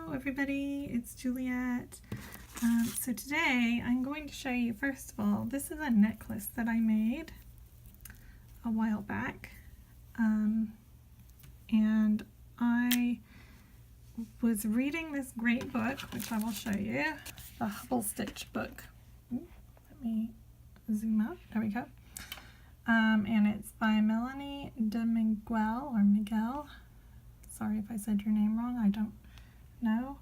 Hello everybody, it's Juliet. So today I'm going to show you, first of all, this is a necklace that I made a while back, and I was reading this great book, which I will show you, the Hubble Stitch book. Let me zoom out, there we go. And it's by Melanie de Miguel, or Miguel. Sorry if I said your name wrong, I don't know.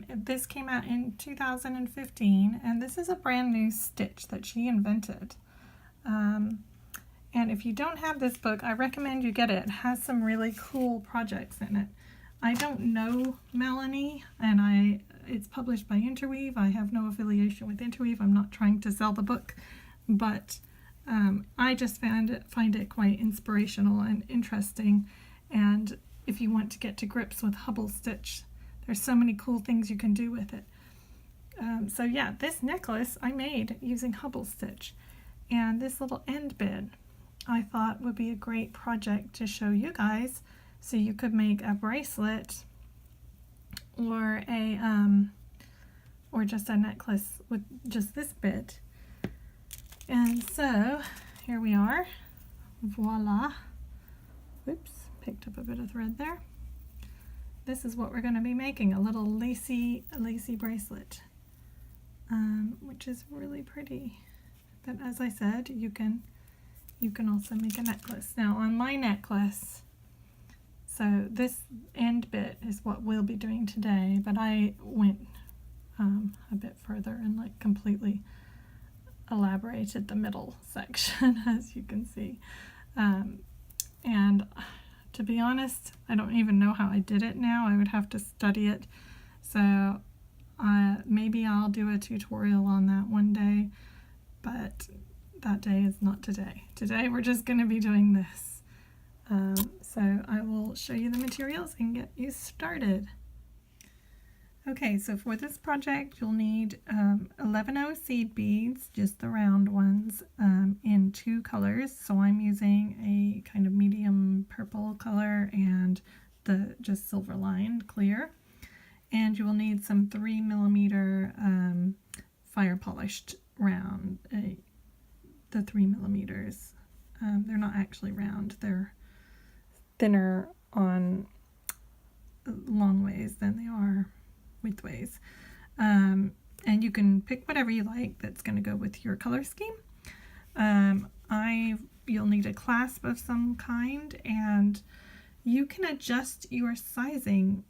This came out in 2015, and this is a brand new stitch that she invented. And if you don't have this book, I recommend you get it. It has some really cool projects in it. I don't know Melanie, and it's published by Interweave. I have no affiliation with Interweave. I'm not trying to sell the book, but I just find it quite inspirational and interesting. And if you want to get to grips with Hubble Stitch, there's so many cool things you can do with it. So yeah, this necklace I made using Hubble Stitch, and this little end bit I thought would be a great project to show you guys, so you could make a bracelet or just a necklace with just this bit. And so here we are. Voila. Whoops, picked up a bit of thread there. This is what we're going to be making, a little lacy bracelet, which is really pretty. But as I said, you can also make a necklace. Now on my necklace, so this end bit is what we'll be doing today, but I went a bit further and like completely elaborated the middle section, as you can see. And to be honest, I don't even know how I did it now. I would have to study it. So maybe I'll do a tutorial on that one day, but that day is not today. Today we're just going to be doing this. So I will show you the materials and get you started. Okay, so for this project you'll need 11 seed beads, just the round ones, in 2 colors. So I'm using a kind of medium purple color and the just silver lined clear. And you will need some 3mm fire polished round, the 3mm. They're not actually round, they're thinner on long ways than they are widthways. And you can pick whatever you like that's going to go with your color scheme. You'll need a clasp of some kind, and you can adjust your sizing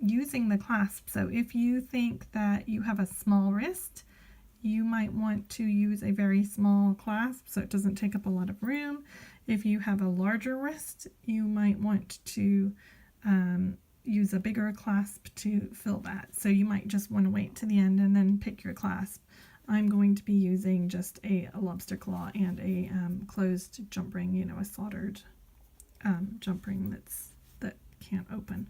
using the clasp. So if you think that you have a small wrist, you might want to use a very small clasp so it doesn't take up a lot of room. If you have a larger wrist, you might want to use a bigger clasp to fill that. So you might just want to wait to the end and then pick your clasp. I'm going to be using just a lobster claw and a closed jump ring, you know, a soldered jump ring that can't open.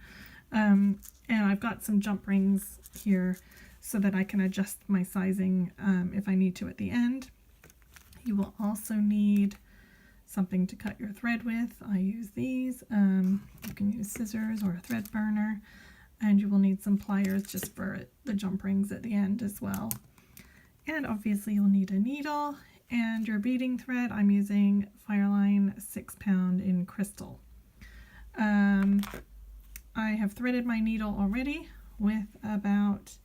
And I've got some jump rings here so that I can adjust my sizing if I need to at the end. You will also need something to cut your thread with. I use these. You can use scissors or a thread burner, and you will need some pliers just for the jump rings at the end as well. And obviously you'll need a needle and your beading thread. I'm using Fireline 6-pound in crystal. I have threaded my needle already with about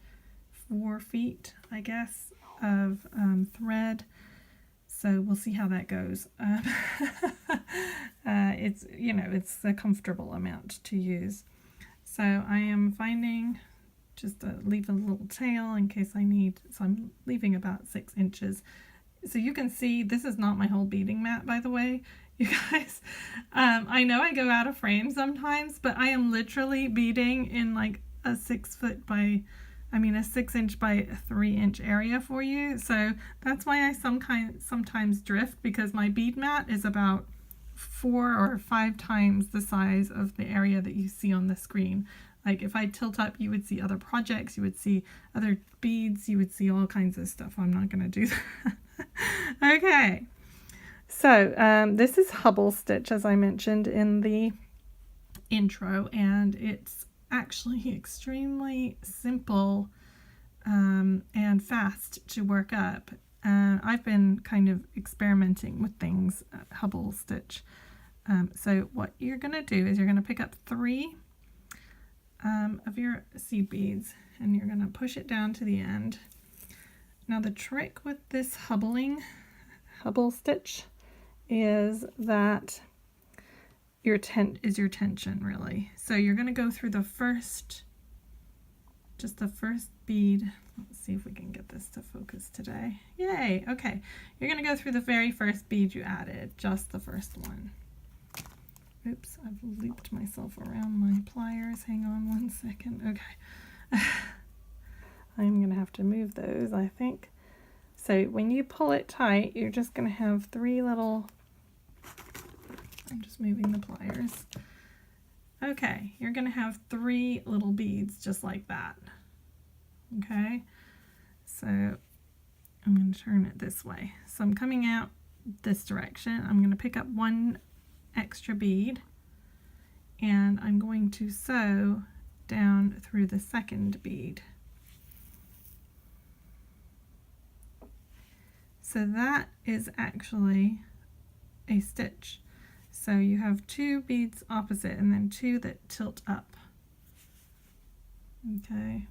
4 feet, I guess, of thread. So we'll see how that goes. It's a comfortable amount to use. So I am finding just leave a little tail in case I need. So I'm leaving about 6 inches. So you can see this is not my whole beading mat, by the way, you guys. I know I go out of frame sometimes, but I am literally beading in like a 6 inch by 3 inch area for you. So that's why I sometimes drift, because my bead mat is about 4 or 5 times the size of the area that you see on the screen. Like if I tilt up, you would see other projects, you would see other beads, you would see all kinds of stuff. I'm not going to do that. Okay, so this is Hubble Stitch, as I mentioned in the intro, and it's actually extremely simple and fast to work up. I've been kind of experimenting with things at Hubble Stitch. So what you're going to do is you're going to pick up 3 of your seed beads, and you're going to push it down to the end. Now the trick with this Hubble Stitch is that your tension, really. So you're going to go through the first bead. Let's see if we can get this to focus today. Yay! Okay, you're going to go through the very first bead you added, just the first one. Oops, I've looped myself around my pliers. Hang on one second. Okay. I'm going to have to move those, I think. So when you pull it tight, you're just going to have 3 little... I'm just moving the pliers. Okay, you're going to have 3 little beads just like that. Okay, so I'm going to turn it this way. So I'm coming out this direction. I'm going to pick up 1 extra bead, and I'm going to sew down through the second bead. So that is actually a stitch. So you have 2 beads opposite and then 2 that tilt up. Okay,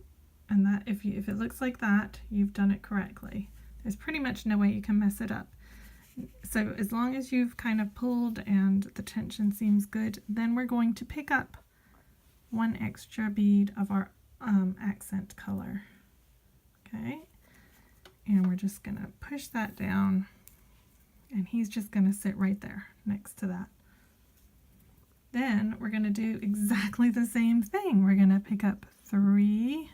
and that if it looks like that, you've done it correctly. There's pretty much no way you can mess it up. So as long as you've kind of pulled and the tension seems good, then we're going to pick up 1 extra bead of our accent color. Okay, and we're just going to push that down, and he's just going to sit right there next to that. Then we're going to do exactly the same thing. We're going to pick up 3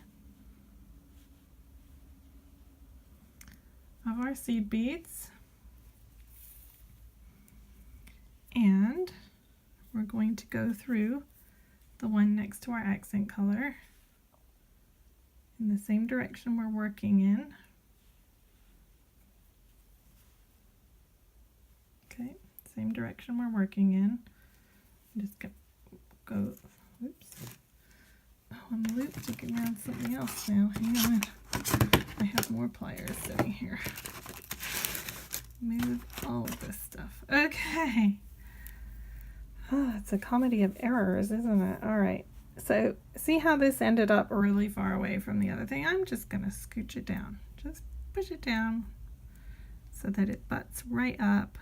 of our seed beads, and we're going to go through the one next to our accent color in the same direction we're working in. Okay, same direction we're working in. I'm just gonna go, oops. Oh, I'm looping around something else now. Hang on. I have more pliers sitting here. Move all of this stuff. Okay. Oh, it's a comedy of errors, isn't it? All right. So see how this ended up really far away from the other thing? I'm just going to scooch it down. Just push it down so that it butts right up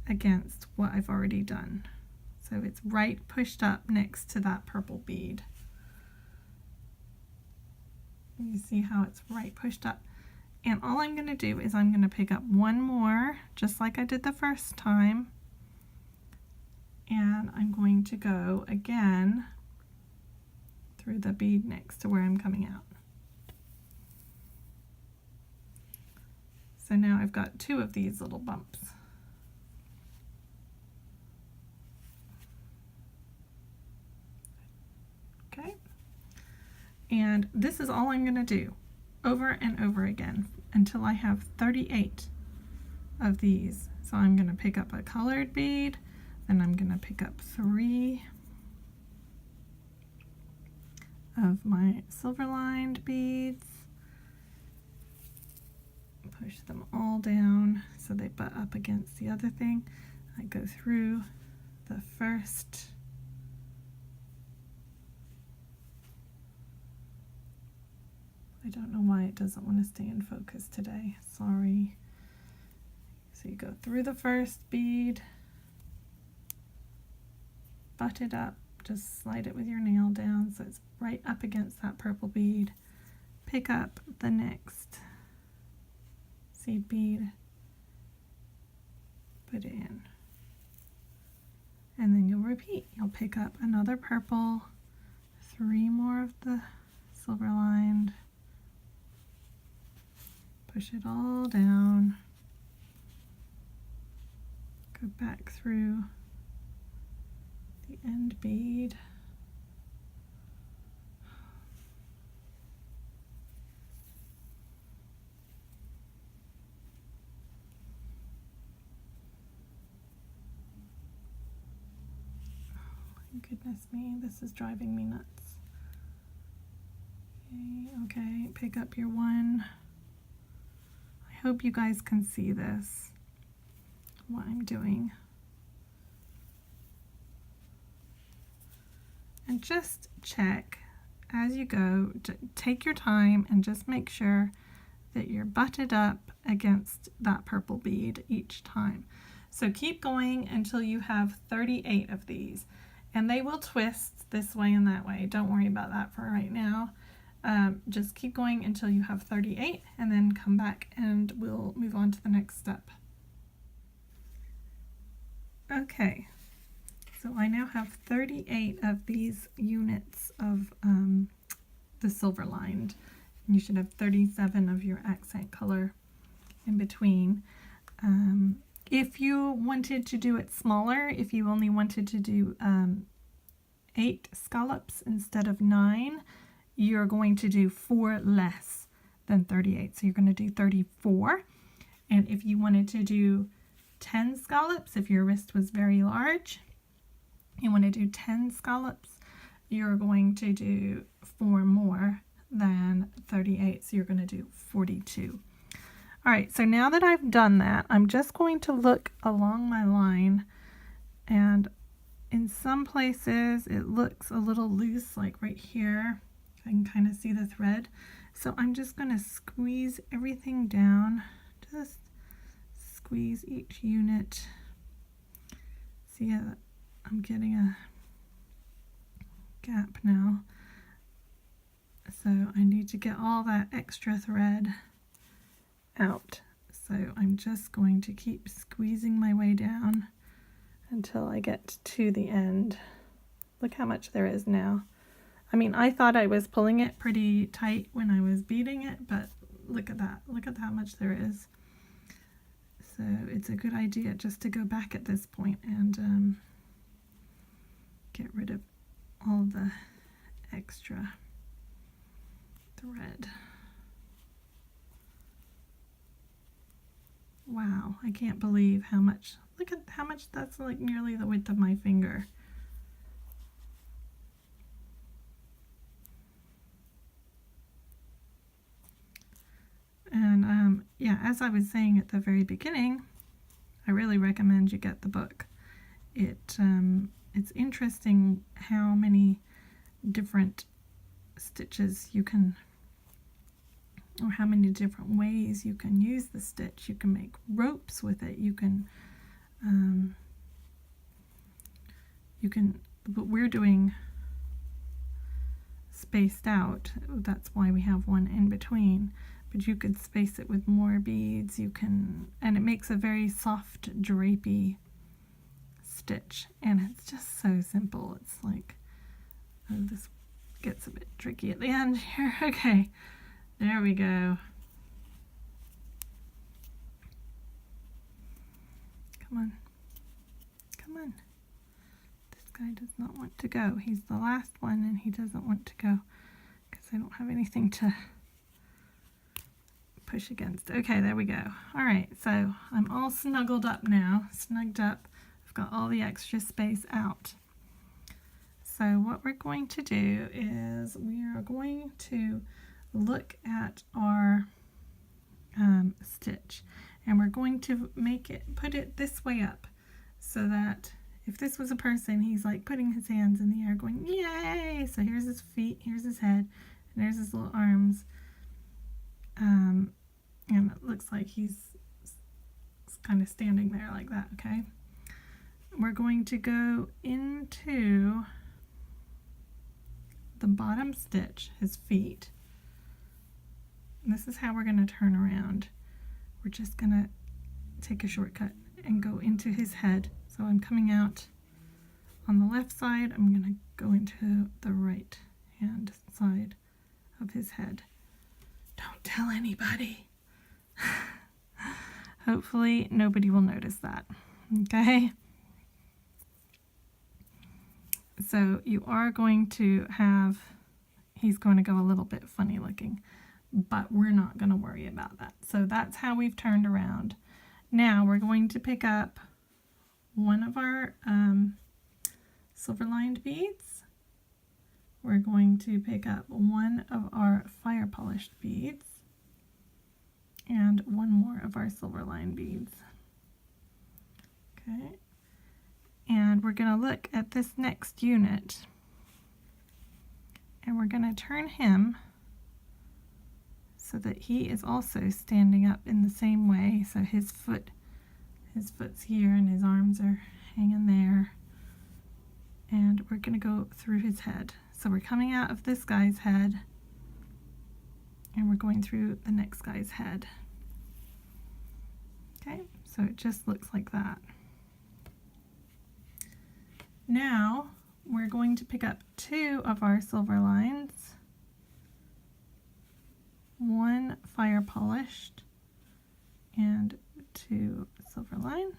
against what I've already done. So it's right pushed up next to that purple bead. You see how it's right pushed up? And all I'm going to do is I'm going to pick up 1 more, just like I did the first time. And I'm going to go again through the bead next to where I'm coming out. So now I've got 2 of these little bumps. Okay, and this is all I'm going to do over and over again until I have 38 of these. So I'm going to pick up a colored bead, then I'm going to pick up 3 of my silver lined beads, push them all down so they butt up against the other thing. I go through the first I don't know why it doesn't want to stay in focus today. Sorry. So you go through the first bead, butt it up, just slide it with your nail down so it's right up against that purple bead. Pick up the next seed bead, put it in, and then you'll repeat. You'll pick up another purple, 3 more of the silver lined, push it all down, go back through the end bead, Goodness me, this is driving me nuts. Okay, pick up your one. I hope you guys can see this, what I'm doing. And just check as you go, take your time and just make sure that you're butted up against that purple bead each time. So keep going until you have 38 of these, and they will twist this way and that way. Don't worry about that for right now. Just keep going until you have 38 and then come back and we'll move on to the next step. Okay, so I now have 38 of these units of the silver lined. You should have 37 of your accent color in between. If you wanted to do it smaller, if you only wanted to do 8 scallops instead of 9, you're going to do 4 less than 38. So you're going to do 34. And if you wanted to do 10 scallops, if your wrist was very large, you want to do 10 scallops, you're going to do 4 more than 38. So you're going to do 42. All right, so now that I've done that, I'm just going to look along my line, and in some places it looks a little loose, like right here. I can kind of see the thread. So I'm just going to squeeze everything down, just squeeze each unit. See, I'm getting a gap now. So I need to get all that extra thread out. So I'm just going to keep squeezing my way down until I get to the end. Look how much there is now. I mean, I thought I was pulling it pretty tight when I was beading it, but look at that. Look at how much there is. So it's a good idea just to go back at this point and get rid of all the extra thread. Wow, I can't believe how much, look at how much that's, like nearly the width of my finger. And yeah, as I was saying at the very beginning, I really recommend you get the book. It's interesting how many different stitches you can, or how many different ways you can use the stitch. You can make ropes with it. You can, but we're doing spaced out. That's why we have one in between. But you could space it with more beads. You can, and it makes a very soft, drapey stitch. And it's just so simple. It's like, oh, this gets a bit tricky at the end here. Okay. There we go. Come on. Come on. This guy does not want to go. He's the last one and he doesn't want to go because I don't have anything to push against. Okay, there we go. All right, so I'm all snuggled up now. Snugged up. I've got all the extra space out. So what we're going to do is we are going to look at our stitch, and we're going to make it, put it this way up, so that if this was a person, he's like putting his hands in the air going yay. So here's his feet, here's his head, and there's his little arms, and it looks like he's kind of standing there like that. Okay, we're going to go into the bottom stitch, his feet. And this is how we're going to turn around. We're just going to take a shortcut and go into his head. So I'm coming out on the left side. I'm going to go into the right hand side of his head. Don't tell anybody. Hopefully nobody will notice that. Okay? So you are going to have, he's going to go a little bit funny looking, but we're not going to worry about that. So that's how we've turned around. Now we're going to pick up one of our silver lined beads. We're going to pick up one of our fire polished beads and one more of our silver lined beads. Okay, and we're going to look at this next unit, and we're going to turn him so that he is also standing up in the same way. So his foot's here and his arms are hanging there, and we're going to go through his head. So we're coming out of this guy's head and we're going through the next guy's head. Okay, so it just looks like that. Now we're going to pick up two of our silver lines, one fire polished and two silver line.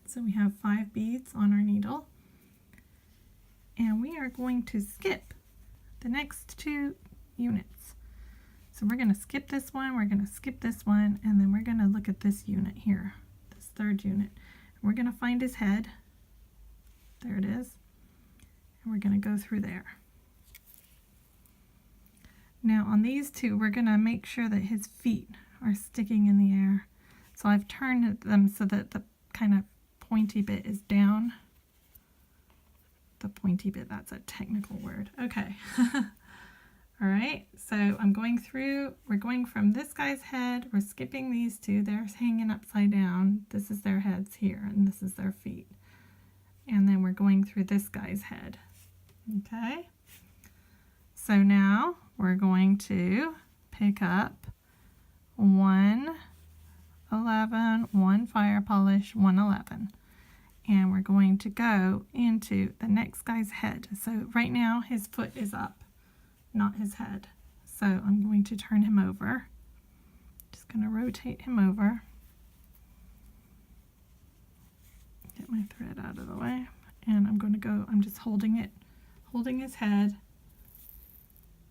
So we have 5 beads on our needle, and we are going to skip the next 2 units. So we're going to skip this one, we're going to skip this one, and then we're going to look at this unit here, this 3rd unit. We're going to find his head. There it is. And we're going to go through there. Now on these 2, we're going to make sure that his feet are sticking in the air. So I've turned them so that the kind of pointy bit is down. The pointy bit, that's a technical word. Okay. All right, so I'm going through, we're going from this guy's head, we're skipping these 2, they're hanging upside down. This is their heads here, and this is their feet. And then we're going through this guy's head. Okay, so now we're going to pick up 1 11, 1 fire polish, 1 11. And we're going to go into the next guy's head. So right now his foot is up, not his head. So I'm going to turn him over. Just going to rotate him over. Get my thread out of the way. And I'm going to go, I'm just holding it, holding his head,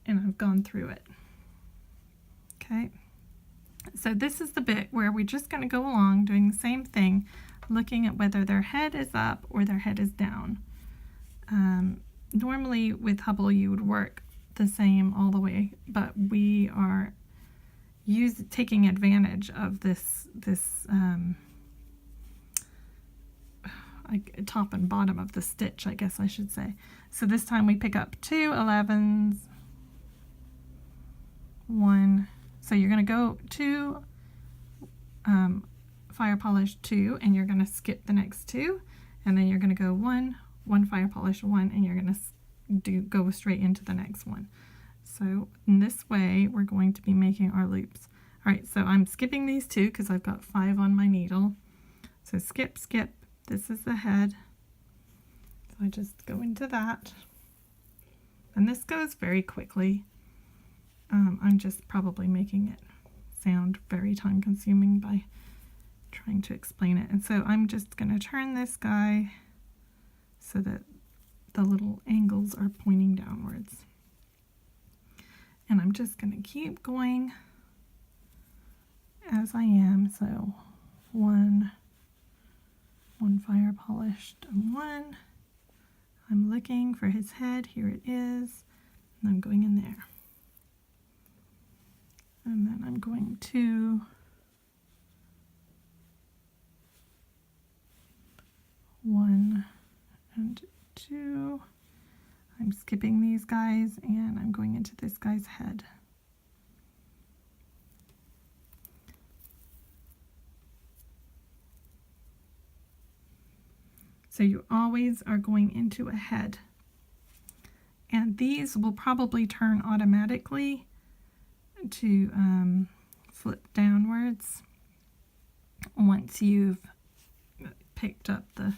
and I've gone through it. Okay. So this is the bit where we're just going to go along doing the same thing, looking at whether their head is up or their head is down. Normally with Hubble you would work the same all the way, but we are taking advantage of this like top and bottom of the stitch, I guess I should say. So this time we pick up 2 11s, 1. So you're going to go 2 fire polish 2, and you're going to skip the next 2, and then you're going to go 1 fire polish 1, and you're going to go straight into the next one. So in this way we're going to be making our loops. All right, so I'm skipping these 2 because I've got 5 on my needle. So skip, skip. This is the head. So I just go into that, and this goes very quickly. I'm just probably making it sound very time consuming by trying to explain it. And so I'm just going to turn this guy so that the little angles are pointing downwards. And I'm just going to keep going as I am. So 1 fire polished, 1. I'm looking for his head. Here it is. And I'm going in there. And then I'm going to 1 and 2. I'm skipping these guys and I'm going into this guy's head. So you always are going into a head. And these will probably turn automatically to flip downwards once you've picked up the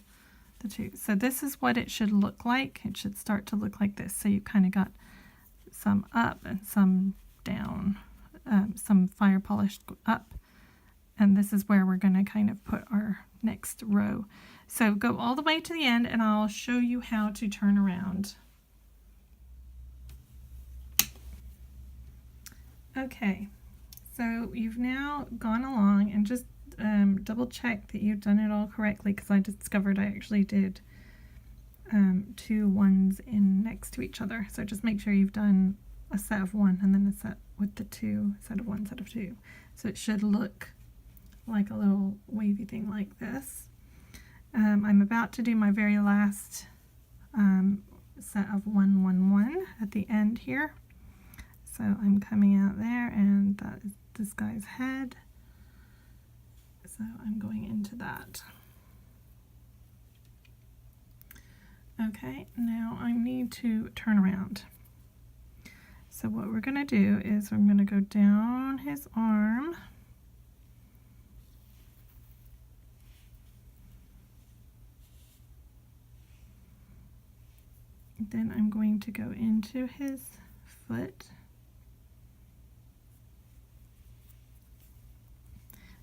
2. So this is what it should look like. It should start to look like this. So you kind of got some up and some down, some fire polished up, and this is where we're going to kind of put our next row. So go all the way to the end and I'll show you how to turn around. Okay, so you've now gone along and just double check that you've done it all correctly, because I discovered I actually did 2 ones in next to each other. So just make sure you've done a set of 1 and then a set with the 2, set of 1, set of 2. So it should look like a little wavy thing like this. I'm about to do my very last set of 1, 1, 1 at the end here. So I'm coming out there, and that is this guy's head. So I'm going into that. Okay, now I need to turn around. So what we're going to do is I'm going to go down his arm. Then I'm going to go into his foot.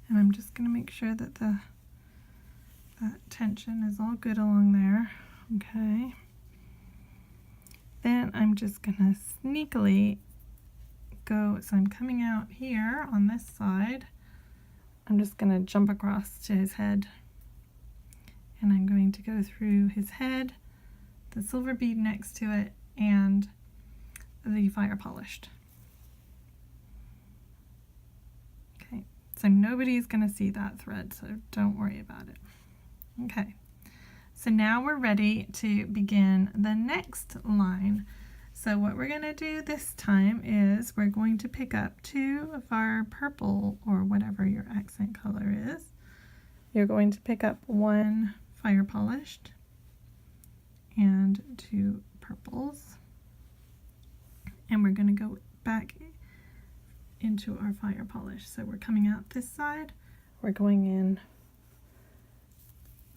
And I'm just going to make sure that that tension is all good along there. Okay. Then I'm just going to sneakily go, so I'm coming out here on this side. I'm just going to jump across to his head. And I'm going to go through his head, the silver bead next to it, and the fire polished. Okay, so nobody's going to see that thread, so don't worry about it. Okay, so now we're ready to begin the next line. So what we're going to do this time is we're going to pick up 2 of our purple, or whatever your accent color is. You're going to pick up 1 fire polished and 2 purples, and we're going to go back into our fire polish. So we're coming out this side, we're going in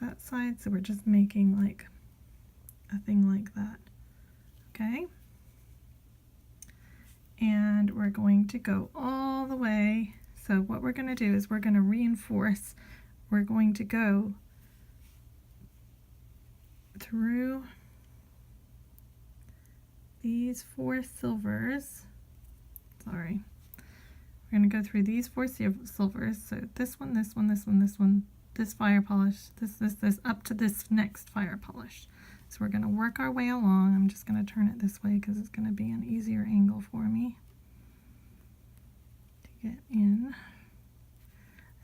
that side, so we're just making like a thing like that. Okay, and we're going to go all the way. So what we're going to do is we're going to reinforce. We're going to go through these 4 silvers. Sorry, we're going to go through these 4 silvers. So this one, this one, this one, this one, this fire polish, this, up to this next fire polish. So we're going to work our way along. I'm just going to turn it this way because it's going to be an easier angle for me to get in.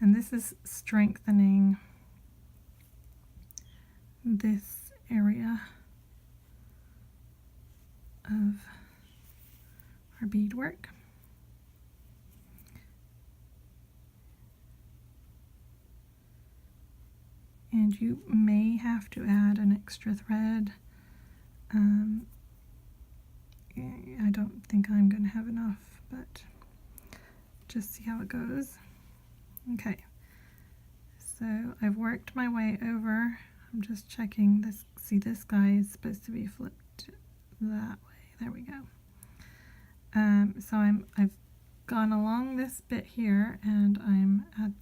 And this is strengthening this area of our beadwork. And you may have to add an extra thread. I don't think I'm going to have enough, but just see how it goes. Okay, so I've worked my way over. I'm just checking this. See, this guy is supposed to be flipped that way. There we go. So I've gone along this bit here, and I'm at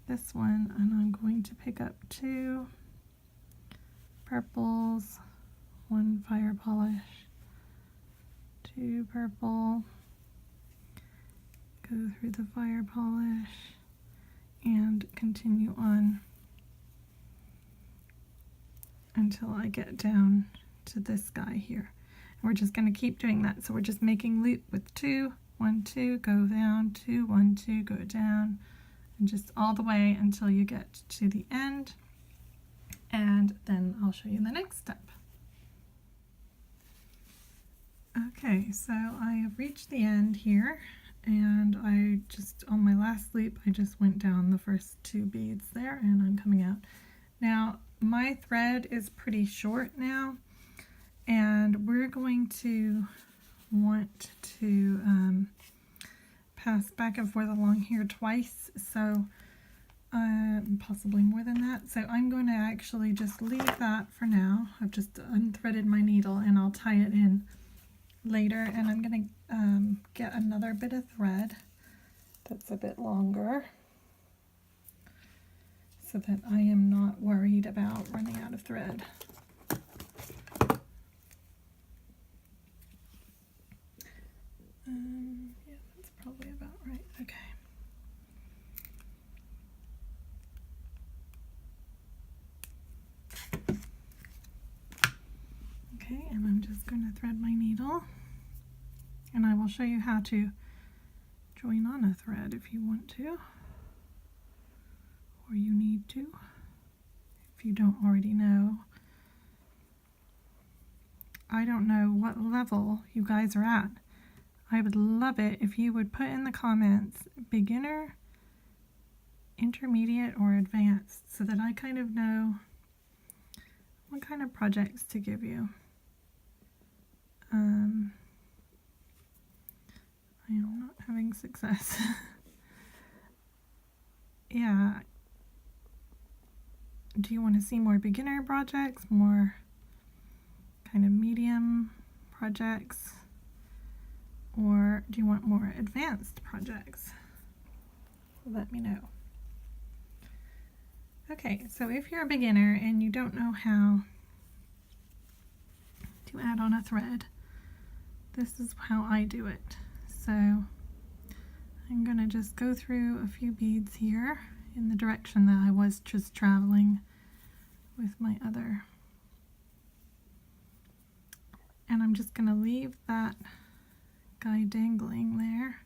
this one, and I'm going to pick up 2 purples, 1 fire polish, 2 purple, go through the fire polish, and continue on until I get down to this guy here. And we're just going to keep doing that. So we're just making loop with 2, 1, 2, go down, 2, 1, 2, go down, and just all the way until you get to the end, and then I'll show you the next step. Okay, so I have reached the end here, and I just, on my last loop, I just went down the first 2 beads there, and I'm coming out. Now, my thread is pretty short now, and we're going to want to pass back and forth along here twice, so possibly more than that. So I'm going to actually just leave that for now. I've just unthreaded my needle, and I'll tie it in later, and I'm going to get another bit of thread that's a bit longer so that I am not worried about running out of thread. Yeah, that's probably about right. Okay. just going to thread my needle, and I will show you how to join on a thread if you want to, or you need to, if you don't already know. I don't know what level you guys are at. I would love it if you would put in the comments beginner, intermediate, or advanced, so that I kind of know what kind of projects to give you. I am not having success. Yeah. Do you want to see more beginner projects, more kind of medium projects, or do you want more advanced projects? Let me know. Okay, so if you're a beginner and you don't know how to add on a thread, this is how I do it. So I'm going to just go through a few beads here in the direction that I was just traveling with my other. And I'm just going to leave that guy dangling there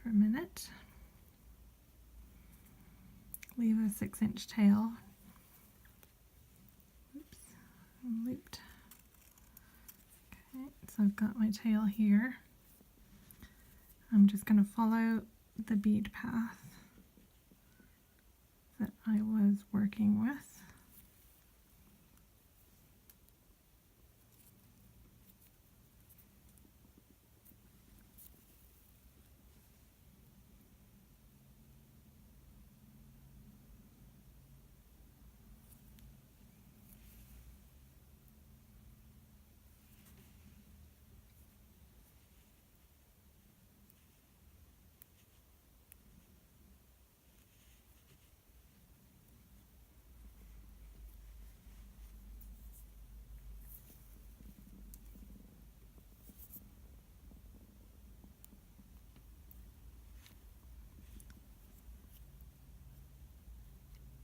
for a minute. Leave a 6-inch tail. Oops, I'm looped. Okay, so I've got my tail here. I'm just going to follow the bead path that I was working with.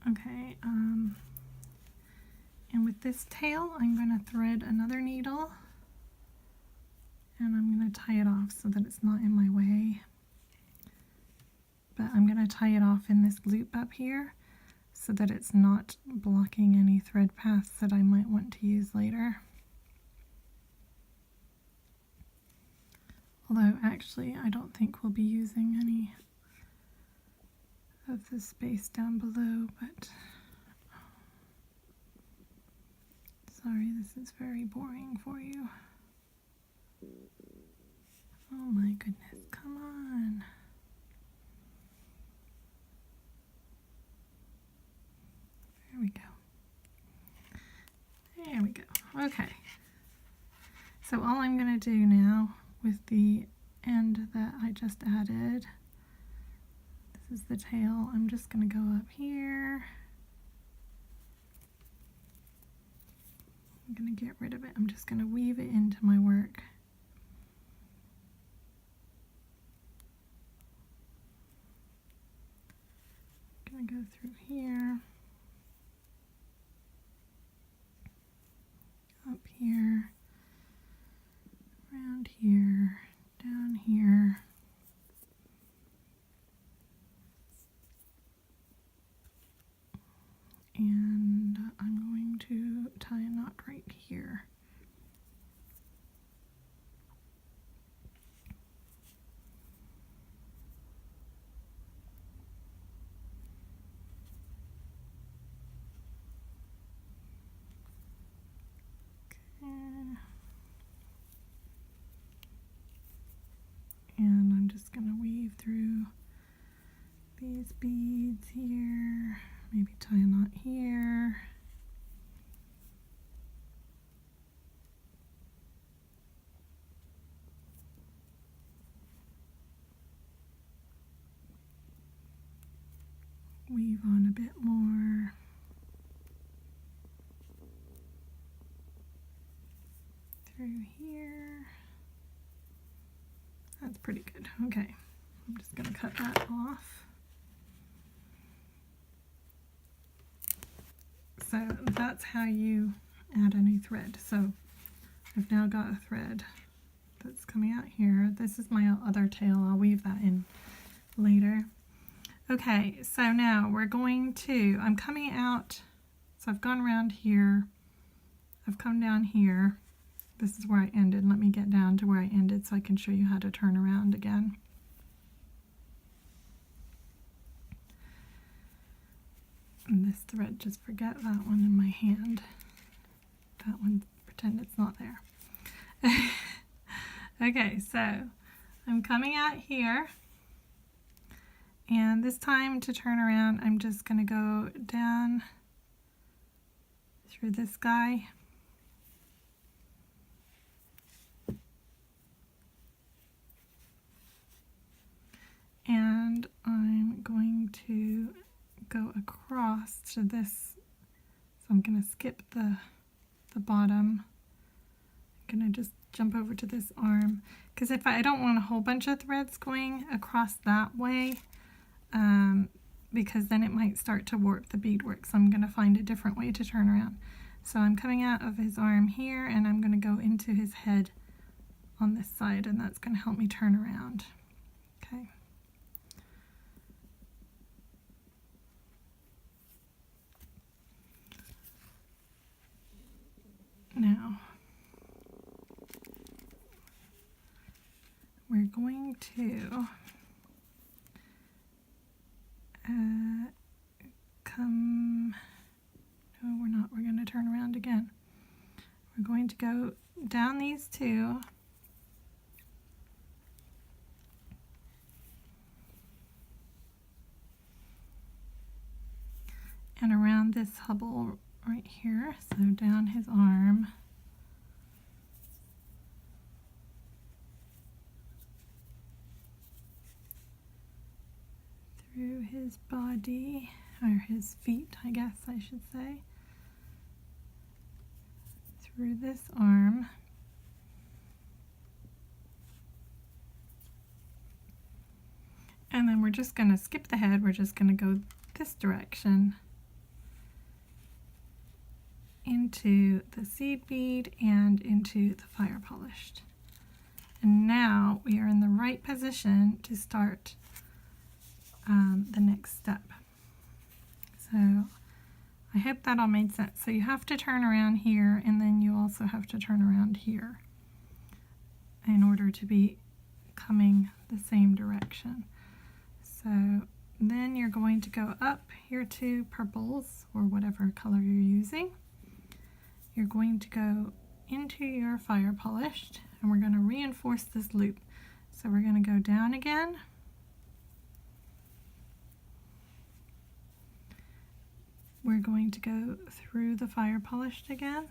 Okay, and with this tail, I'm going to thread another needle, and I'm going to tie it off so that it's not in my way. But I'm going to tie it off in this loop up here so that it's not blocking any thread paths that I might want to use later. Although actually I don't think we'll be using any of the space down below, but sorry, this is very boring for you. Oh my goodness, come on. There we go. There we go. Okay. So all I'm going to do now with the end that I just added, this is the tail, I'm just going to go up here. I'm going to get rid of it. I'm just going to weave it into my work. I'm going to go through here, up here, around here, down here. And I'm going to tie a knot right here. Okay. And I'm just going to weave through these beads here. Maybe tie a knot here. Weave on a bit more. Through here. That's pretty good. Okay, I'm just going to cut that off. So that's how you add a new thread. So I've now got a thread that's coming out here. This is my other tail. I'll weave that in later. Okay, so now we're going to, I'm coming out, so I've gone around here, I've come down here. This is where I ended. Let me get down to where I ended so I can show you how to turn around again. And this thread, just forget that one in my hand. That one, pretend it's not there. Okay, so I'm coming out here, and this time to turn around, I'm just going to go down through this guy. And I'm going to go across to this, so I'm going to skip the bottom. I'm going to just jump over to this arm, because if I don't want a whole bunch of threads going across that way, because then it might start to warp the beadwork, so I'm going to find a different way to turn around. So I'm coming out of his arm here, and I'm going to go into his head on this side, and that's going to help me turn around. Okay. Now, we're going to no, we're not, we're going to turn around again. We're going to go down these two, and around this Hubble right here, so down his arm. Through his body, or his feet, I guess I should say. Through this arm. And then we're just going to skip the head, we're just going to go this direction into the seed bead and into the fire polished. And now we are in the right position to start the next step. So I hope that all made sense. So you have to turn around here, and then you also have to turn around here in order to be coming the same direction. So then you're going to go up here to purples, or whatever color you're using. You're going to go into your fire polished, and we're going to reinforce this loop. So we're going to go down again. We're going to go through the fire polished again,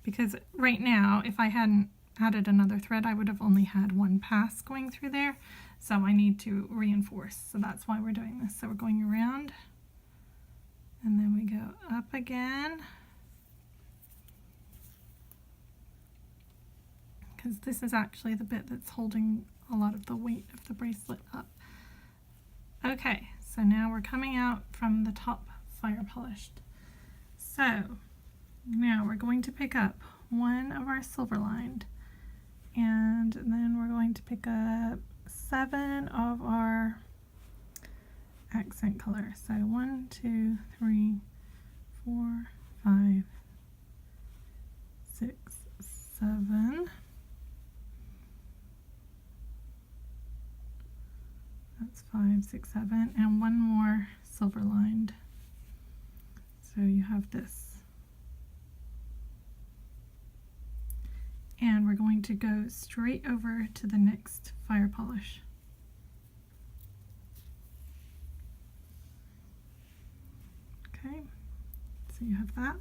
because right now, if I hadn't added another thread, I would have only had one pass going through there. So I need to reinforce. So that's why we're doing this. So we're going around, and then we go up again, because this is actually the bit that's holding a lot of the weight of the bracelet up. Okay, so now we're coming out from the top fire polished. So now we're going to pick up one of our silver lined, and then we're going to pick up 7 of our accent color. So 1, 2, 3, 4, 5, 6, 7. That's 5, 6, 7, and one more silver lined. So you have this. And we're going to go straight over to the next fire polish. Okay, so you have that.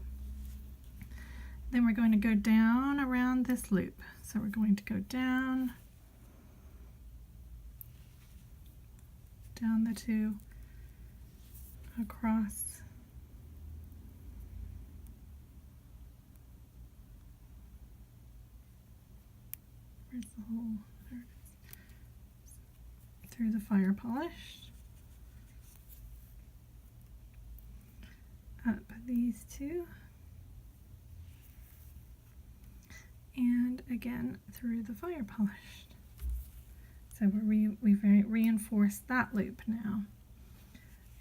Then we're going to go down around this loop. So we're going to go down the 2, across, where's the hole? There it is. Through the fire polished, up these 2, again through the fire polished. So we've reinforced that loop now.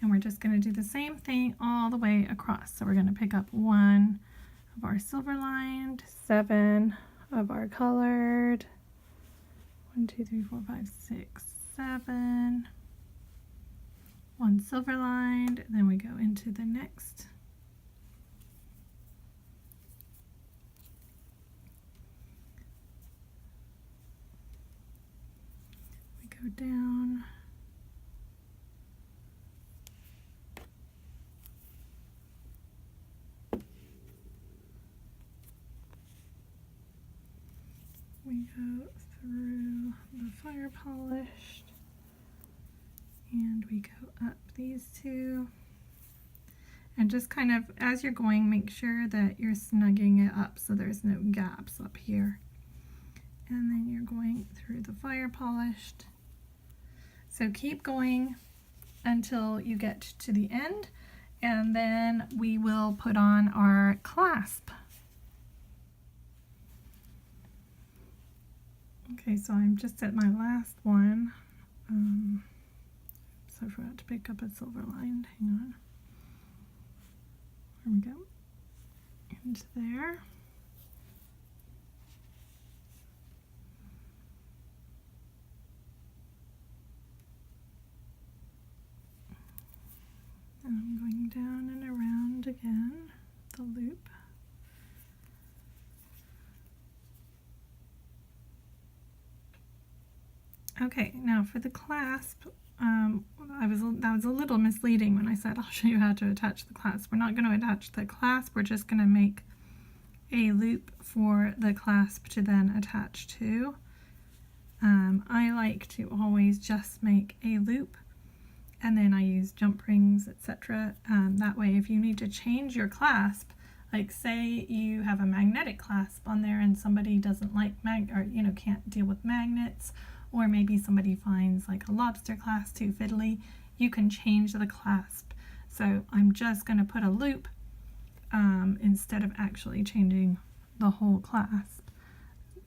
And we're just going to do the same thing all the way across. So we're going to pick up 1 of our silver lined, 7 of our colored, 1, 2, 3, 4, 5, 6, 7, 1 silver lined, and then we go into the next. We go down. We go through the fire polished, and we go up these 2, and just kind of as you're going, make sure that you're snugging it up so there's no gaps up here, and then you're going through the fire polished. So keep going until you get to the end, and then we will put on our clasp. Okay, so I'm just at my last one. So I forgot to pick up a silver line. Hang on. There we go. Into there. And I'm going down and around again, the loop. Okay, now for the clasp, that was a little misleading when I said I'll show you how to attach the clasp. We're not going to attach the clasp, we're just going to make a loop for the clasp to then attach to. I like to always just make a loop, and then I use Jumprings, etc. That way if you need to change your clasp, like say you have a magnetic clasp on there and somebody doesn't like can't deal with magnets, or maybe somebody finds like a lobster clasp too fiddly, you can change the clasp. So I'm just going to put a loop instead of actually changing the whole clasp.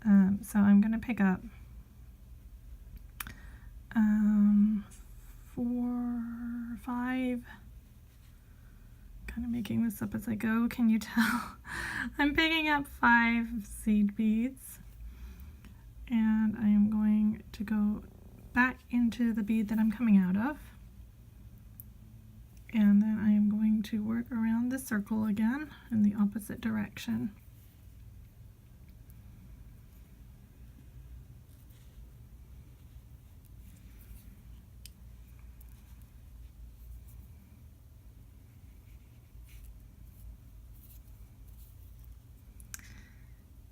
So I'm going to pick up 4, 5, kind of making this up as I go, can you tell? I'm picking up 5 seed beads. And I am going to go back into the bead that I'm coming out of. And then I am going to work around the circle again in the opposite direction.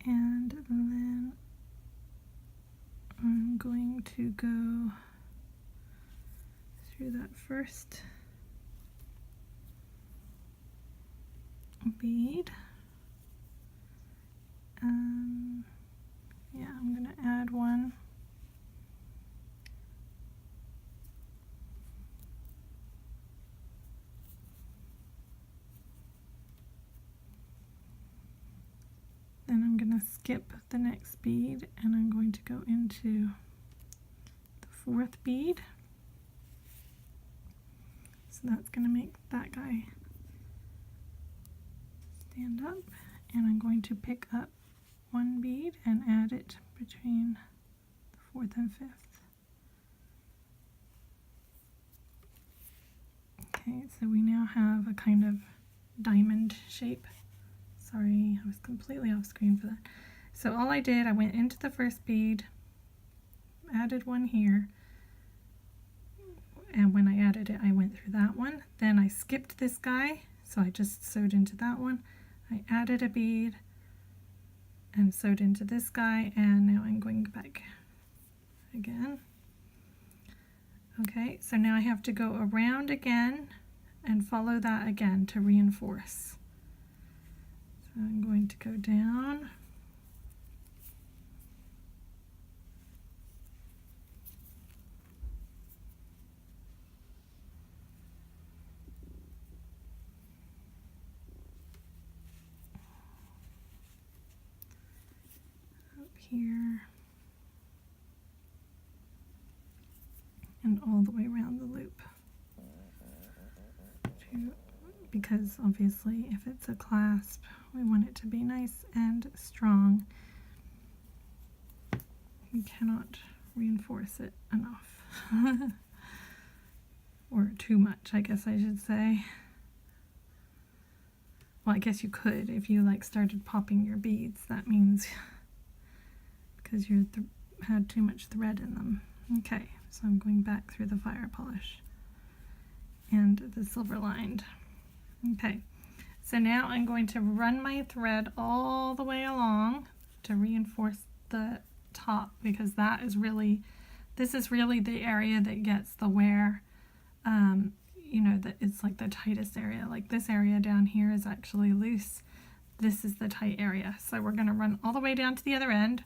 And then I'm going to go through that first bead. Yeah, I'm going to add one. Then I'm going to skip the next bead, and I'm going to go into the 4th bead. So that's going to make that guy stand up, and I'm going to pick up 1 bead and add it between the 4th and 5th. Okay, so we now have a kind of diamond shape. Sorry, I was completely off screen for that. So all I did, I went into the first bead, added one here, and when I added it, I went through that one. Then I skipped this guy, so I just sewed into that one. I added a bead and sewed into this guy, and now I'm going back again. Okay, so now I have to go around again and follow that again to reinforce. So I'm going to go down. Up here and all the way around the loop. Because obviously if it's a clasp, we want it to be nice and strong. You cannot reinforce it enough. Or too much, I guess I should say. Well, I guess you could if you like started popping your beads. That means because you had too much thread in them. Okay, so I'm going back through the fire polish and the silver lined. Okay, so now I'm going to run my thread all the way along to reinforce the top, because that is really, this is really the area that gets the wear. You know, that it's like the tightest area. Like this area down here is actually loose. This is the tight area. So we're going to run all the way down to the other end.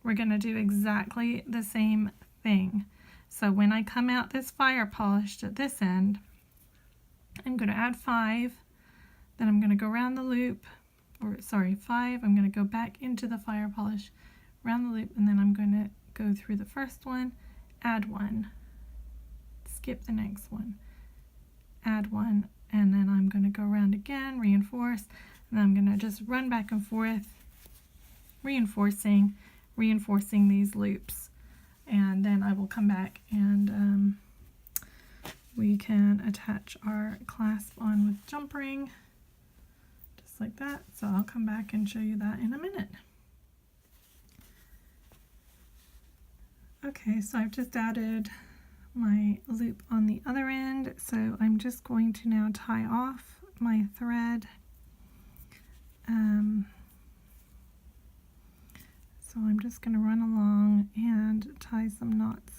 We're going to do exactly the same thing. So when I come out this fire polished at this end, I'm going to add 5, then I'm going to go around the loop, or sorry, 5, I'm going to go back into the fire polish, around the loop, and then I'm going to go through the first one, add 1, skip the next one, add 1, and then I'm going to go around again, reinforce, and then I'm going to just run back and forth, reinforcing these loops, and then I will come back and we can attach our clasp on with Jumpring, just like that. So I'll come back and show you that in a minute. Okay, so I've just added my loop on the other end, so I'm just going to now tie off my thread. So I'm just going to run along and tie some knots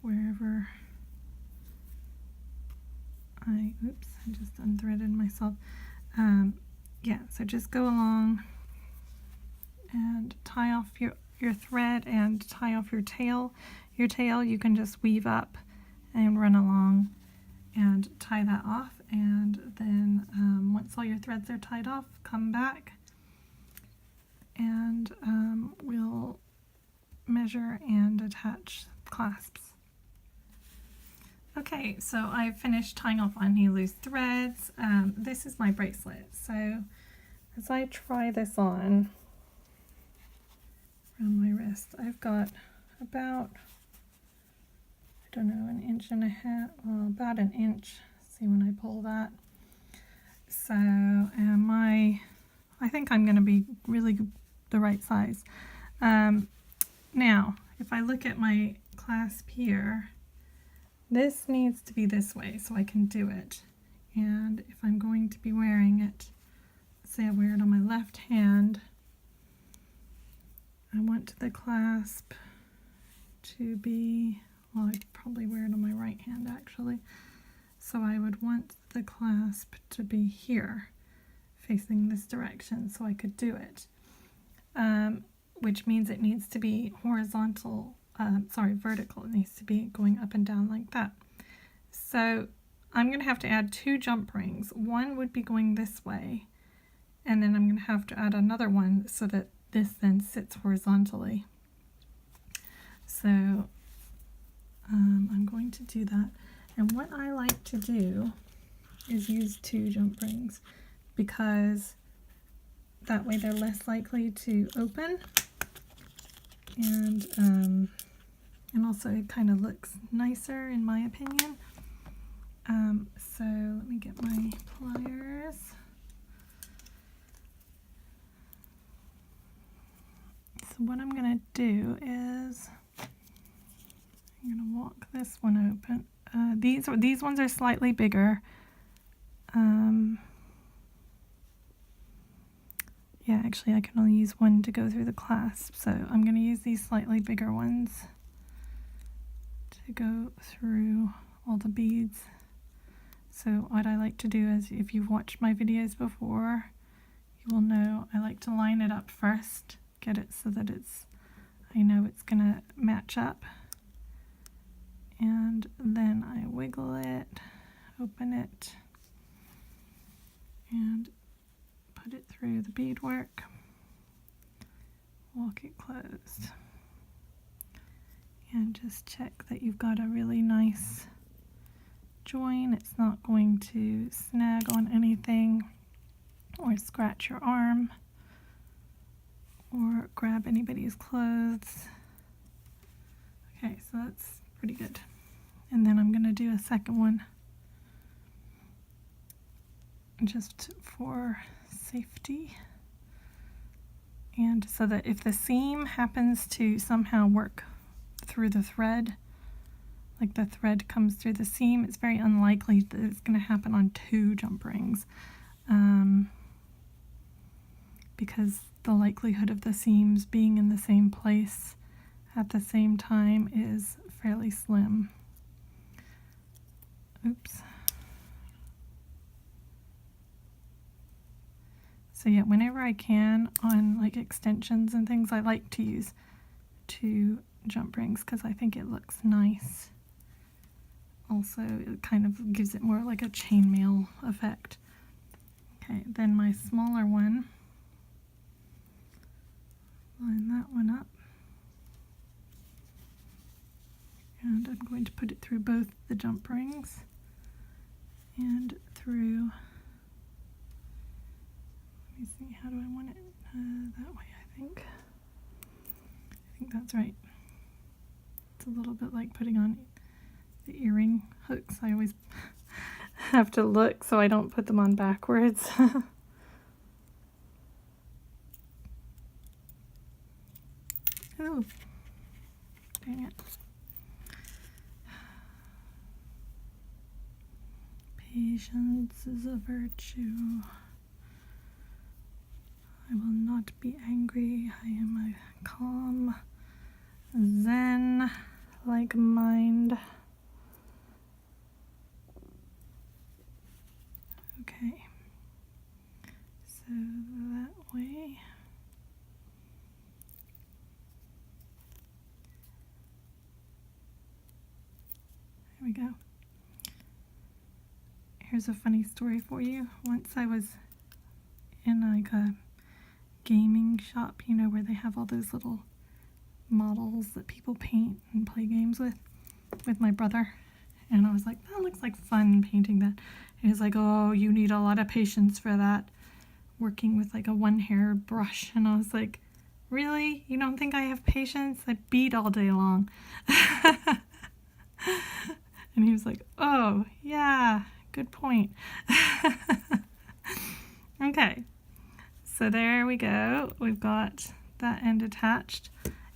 wherever I just unthreaded myself. Yeah, so just go along and tie off your thread and tie off your tail. Your tail you can just weave up and run along and tie that off, and then once all your threads are tied off, come back and we'll measure and attach clasps. Okay, so I've finished tying off any loose threads. This is my bracelet, so as I try this on around my wrist, I've got about, I don't know, 1.5 inches, well, about 1 inch. See when I pull that. So I think I'm going to be really the right size. Now, if I look at my clasp here, this needs to be this way so I can do it. And if I'm going to be wearing it, say I wear it on my left hand, I want the clasp to be, well, I'd probably wear it on my right hand actually. So I would want the clasp to be here, facing this direction, so I could do it. Which means it needs to be horizontal, vertical. It needs to be going up and down like that. So I'm going to have to add 2 jump rings. One would be going this way, and then I'm going to have to add another one so that this then sits horizontally. So I'm going to do that. And what I like to do is use 2 jump rings, because that way they're less likely to open, and also it kind of looks nicer in my opinion. So let me get my pliers. So what I'm going to do is I'm going to walk this one open. These ones are slightly bigger. Yeah, actually I can only use one to go through the clasp, so I'm going to use these slightly bigger ones to go through all the beads. So what I like to do is, if you've watched my videos before, you will know I like to line it up first, get it so that I know it's going to match up. And then I wiggle it, open it, and put put it through the beadwork, walk it closed, and just check that you've got a really nice join. It's not going to snag on anything or scratch your arm or grab anybody's clothes. Okay, so that's pretty good. And then I'm going to do a second one just for safety, and so that if the seam happens to somehow work through the thread, like the thread comes through the seam, it's very unlikely that it's going to happen on two jump rings, because the likelihood of the seams being in the same place at the same time is fairly slim. Oops. So yeah, whenever I can on like extensions and things, I like to use two jump rings because I think it looks nice. Also, it kind of gives it more like a chainmail effect. Okay, then my smaller one, line that one up. And I'm going to put it through both the jump rings and through, let me see, how do I want it? That way, I think. I think that's right. It's a little bit like putting on the earring hooks. I always have to look so I don't put them on backwards. Oh, dang it. Patience is a virtue. I will not be angry. I am a calm, zen-like mind. Okay, so that way. There we go. Here's a funny story for you. Once I was in like a gaming shop, you know, where they have all those little models that people paint and play games with my brother. And I was like, that looks like fun painting that. And he's like, oh, you need a lot of patience for that, working with like a one-hair brush. And I was like, really? You don't think I have patience? I bead all day long. And he was like, oh, yeah, good point. Okay, so there we go. We've got that end attached.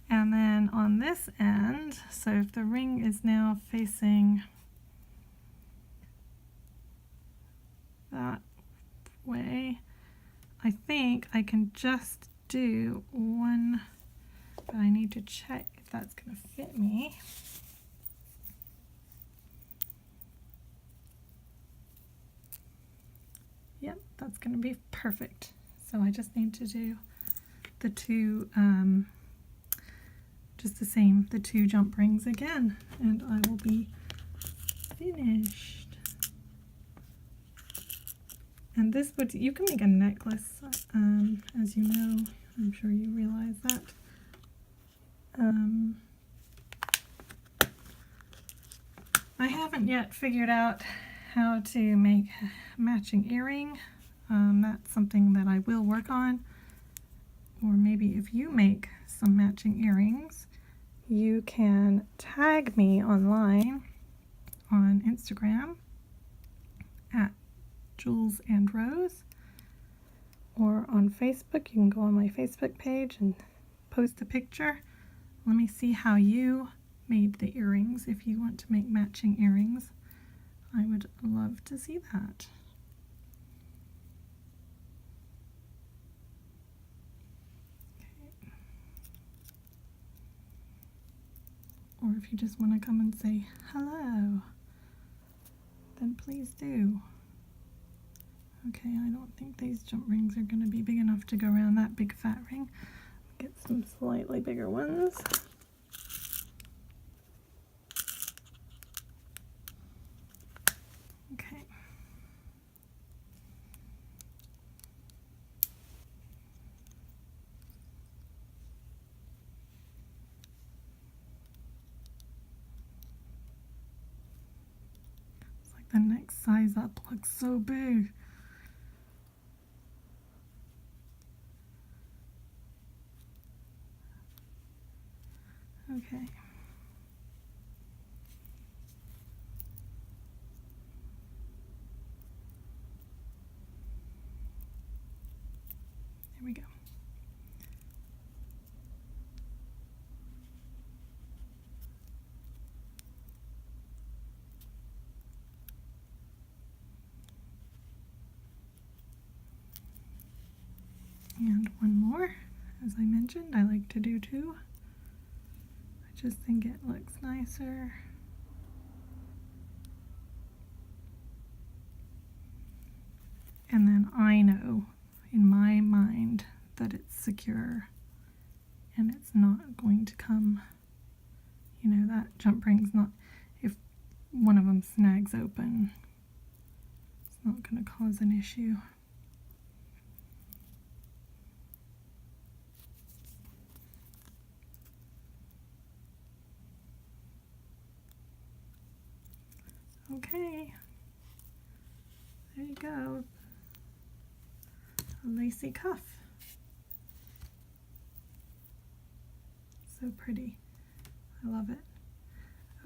And then on this end, so if the ring is now facing that way, I think I can just do one, but I need to check if that's going to fit me. Yep, that's going to be perfect. So I just need to do the two, just the same, the two jump rings again, and I will be finished. And this would, you can make a necklace, as you know, I'm sure you realize that. I haven't yet figured out how to make a matching earring. That's something that I will work on. Or maybe if you make some matching earrings, you can tag me online on Instagram at Jules and Rose, or on Facebook. You can go on my Facebook page and post a picture. Let me see how you made the earrings. If you want to make matching earrings, I would love to see that. Okay. Or if you just want to come and say hello, then please do. Okay, I don't think these jump rings are going to be big enough to go around that big fat ring. Get some slightly bigger ones. Okay. next size up looks so big. Okay. There we go. And one more, as I mentioned, I like to do two. I just think it looks nicer. And then I know in my mind that it's secure and it's not going to come, you know, that Jumprings not, if one of them snags open, it's not going to cause an issue. Okay, there you go, a lacy cuff. So pretty, I love it.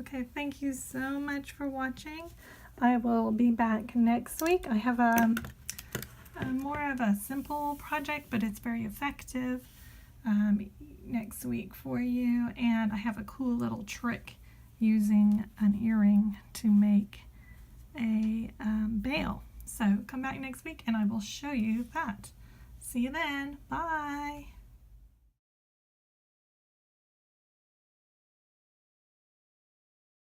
Okay, thank you so much for watching. I will be back next week. I have a more of a simple project, but it's very effective next week for you, and I have a cool little trick using an earring to make a bail. So come back next week and I will show you that. See you then. Bye.